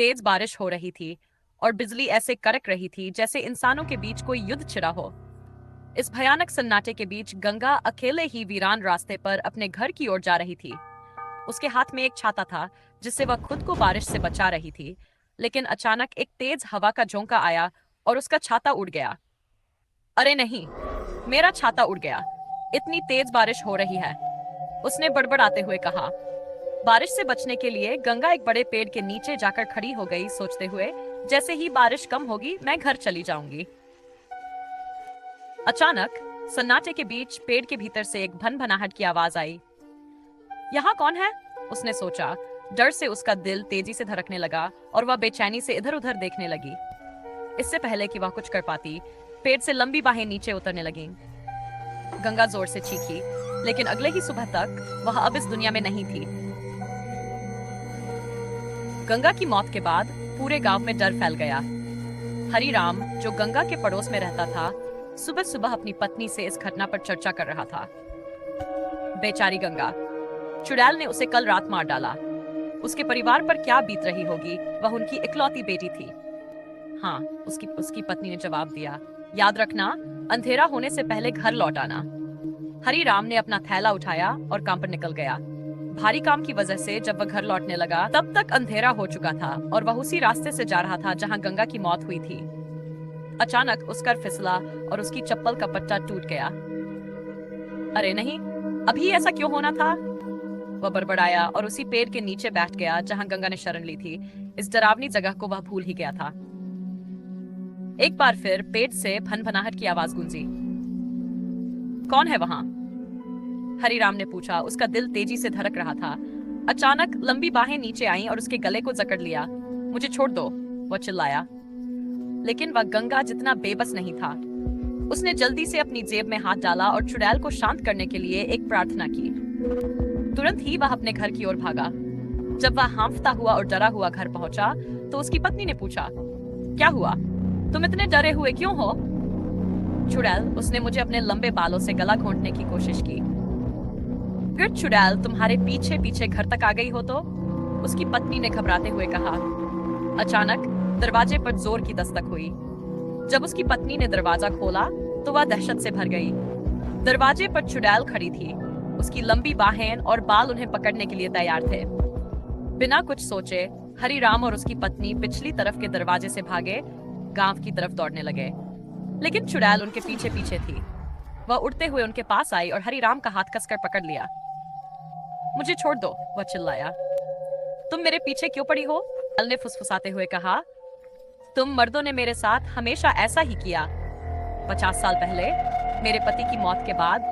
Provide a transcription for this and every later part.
तेज बारिश हो रही थी और बिजली ऐसे कड़क रही थी जैसे इंसानों के बीच कोई युद्ध छिड़ा हो। इस भयानक सन्नाटे के बीच गंगा अकेले ही वीरान रास्ते पर अपने घर की ओर जा रही थी। उसके हाथ में एक छाता था जिससे वह खुद को बारिश से बचा रही थी, लेकिन अचानक एक तेज हवा का झोंका आया और उसका छाता उड़ गया। अरे नहीं, मेरा छाता उड़ गया। इतनी तेज बारिश हो रही है, उसने बड़बड़ाते हुए कहा। बारिश से बचने के लिए गंगा एक बड़े पेड़ के नीचे जाकर खड़ी हो गई, सोचते हुए जैसे ही बारिश कम होगी मैं घर चली जाऊंगी। अचानक सन्नाटे के बीच पेड़ के भीतर से एक भनभनाहट की आवाज आई। यहाँ कौन है? उसने सोचा। डर से उसका दिल तेजी से धड़कने लगा और वह बेचैनी से इधर उधर देखने लगी। इससे पहले कि वह कुछ कर पाती, पेड़ से लंबी बाहें नीचे उतरने लगीं। गंगा जोर से चीखी, लेकिन अगले ही सुबह तक वह अब इस दुनिया में नहीं थी। गंगा की मौत के बाद पूरे गांव में डर फैल गया। हरिराम, जो गंगा के पड़ोस में रहता था, सुबह सुबह अपनी पत्नी से इस घटना पर चर्चा कर रहा था। बेचारी गंगा, चुड़ैल ने उसे कल रात मार डाला। उसके परिवार पर क्या बीत रही होगी, वह उनकी इकलौती बेटी थी। हाँ, उसकी उसकी पत्नी ने जवाब दिया, याद रखना, अंधेरा होने से पहले घर लौट आना। हरिराम ने अपना थैला उठाया और काम पर निकल गया। भारी काम की वजह से जब वह घर लौटने लगा तब तक अंधेरा हो चुका था और वह उसी रास्ते से जा रहा था जहां गंगा की मौत हुई थी। अचानक उसका फिसला और उसकी चप्पल का पट्टा टूट गया। अरे नहीं, अभी ऐसा क्यों होना था? वह बड़बड़ाया और उसी पेड़ के नीचे बैठ गया जहां गंगा ने शरण ली थी। इस डरावनी जगह को वह भूल ही गया था। एक बार फिर पेड़ से भनभनाहट की आवाज गूंजी। कौन है वहां? हरिराम ने पूछा। उसका दिल तेजी से धड़क रहा था। अचानक लंबी बाहें नीचे आईं और उसके गले को जकड़ लिया। मुझे छोड़ दो, वह चिल्लाया। लेकिन वह गंगा जितना बेबस नहीं था। उसने जल्दी से अपनी जेब में हाथ डाला और चुड़ैल को शांत करने के लिए एक प्रार्थना की। तुरंत ही वह अपने घर की ओर भागा। जब वह हांफता हुआ और डरा हुआ घर पहुंचा तो उसकी पत्नी ने पूछा, क्या हुआ? तुम इतने डरे हुए क्यों हो? चुड़ैल, उसने मुझे अपने लंबे बालों से गला घोंटने की कोशिश की। अगर चुड़ैल तुम्हारे पीछे पीछे घर तक आ गई हो तो? उसकी पत्नी ने घबराते हुए कहा। अचानक दरवाजे पर जोर की दस्तक हुई। जब उसकी पत्नी ने दरवाजा खोला तो वह दहशत से भर गई। दरवाजे पर चुड़ैल खड़ी थी। उसकी लंबी बाहें और बाल उन्हें पकड़ने के लिए तैयार थे। बिना कुछ सोचे हरिराम और उसकी पत्नी पिछली तरफ के दरवाजे से भागे गांव की तरफ दौड़ने लगे। लेकिन चुड़ैल उनके पीछे पीछे थी। वह उड़ते हुए उनके पास आई और हरिराम का हाथ कसकर पकड़ लिया। मुझे छोड़ दो, वह चिल्लाया। तुम मेरे पीछे क्यों पड़ी हो? चुड़ैल ने फुसफुसाते हुए कहा। तुम मर्दों ने मेरे साथ हमेशा ऐसा ही किया। 50 साल पहले मेरे पति की मौत के बाद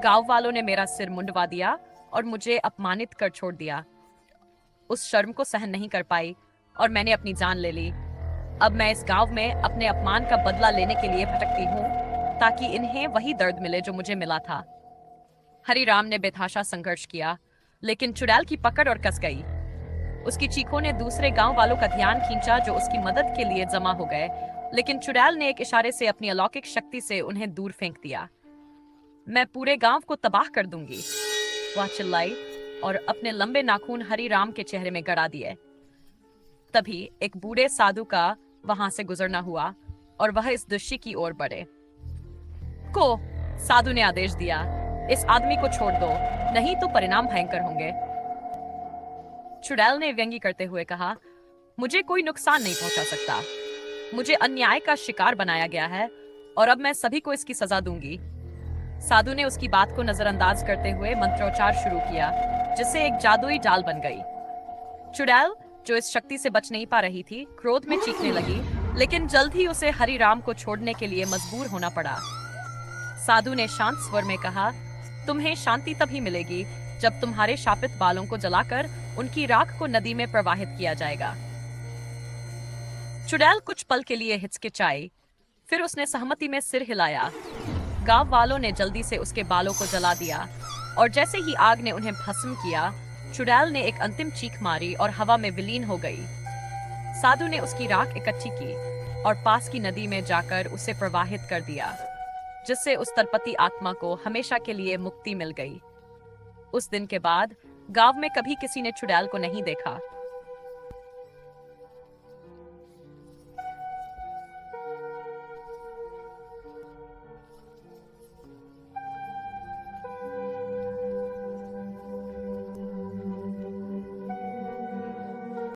गांव वालों ने मेरा सिर मुंडवा दिया और मुझे अपमानित कर छोड़ दिया। उस शर्म को सहन नहीं कर पाई और मैंने अपनी जान ले ली। अब मैं इस गांव में अपने अपमान का बदला लेने के लिए भटकती हूँ ताकि इन्हें वही दर्द मिले जो मुझे मिला था। हरिराम ने बेतहाशा संघर्ष किया, लेकिन चुड़ैल की पकड़ और कस गई। उसकी चीखों ने दूसरे गांव वालों का ध्यान खींचा जो उसकी मदद के लिए जमा हो गए, लेकिन चुड़ैल ने एक इशारे से अपनी अलौकिक शक्ति से उन्हें दूर फेंक दिया। मैं पूरे गांव को तबाह कर दूंगी, वह चिल्लाई और अपने लंबे नाखून हरिराम के चेहरे में गड़ा दिए। तभी एक बूढ़े साधु का वहां से गुजरना हुआ और वह इस दृश्य की ओर बढ़े। को साधु ने आदेश दिया, इस आदमी को छोड़ दो, नहीं तो परिणाम भयंकर होंगे। चुड़ैल ने व्यंग्य करते हुए कहा, मुझे कोई नुकसान नहीं पहुंचा सकता। मुझे अन्याय का शिकार बनाया गया है और अब मैं सभी को इसकी सजा दूंगी। साधु ने उसकी बात को नजरअंदाज करते हुए मंत्रोच्चार शुरू किया, जिससे एक जादुई जाल बन गई। चुड़ैल, जो इस शक्ति से बच नहीं पा रही थी, क्रोध में चीखने लगी, लेकिन जल्द ही उसे हरिराम को छोड़ने के लिए मजबूर होना पड़ा। साधु ने शांत स्वर में कहा, तुम्हें शांति तभी मिलेगी जब तुम्हारे शापित बालों को जलाकर उनकी राख को नदी में प्रवाहित किया जाएगा। चुड़ैल कुछ पल के लिए हिचकिचाई, फिर उसने सहमति में सिर हिलाया। गांव वालों ने जल्दी से उसके बालों को जला दिया और जैसे ही आग ने उन्हें भस्म किया, चुड़ैल ने एक अंतिम चीख मारी और हवा में विलीन हो गई। साधु ने उसकी राख इकट्ठी की और पास की नदी में जाकर उसे प्रवाहित कर दिया, जिससे उस तरपती आत्मा को हमेशा के लिए मुक्ति मिल गई। उस दिन के बाद गांव में कभी किसी ने चुड़ैल को नहीं देखा।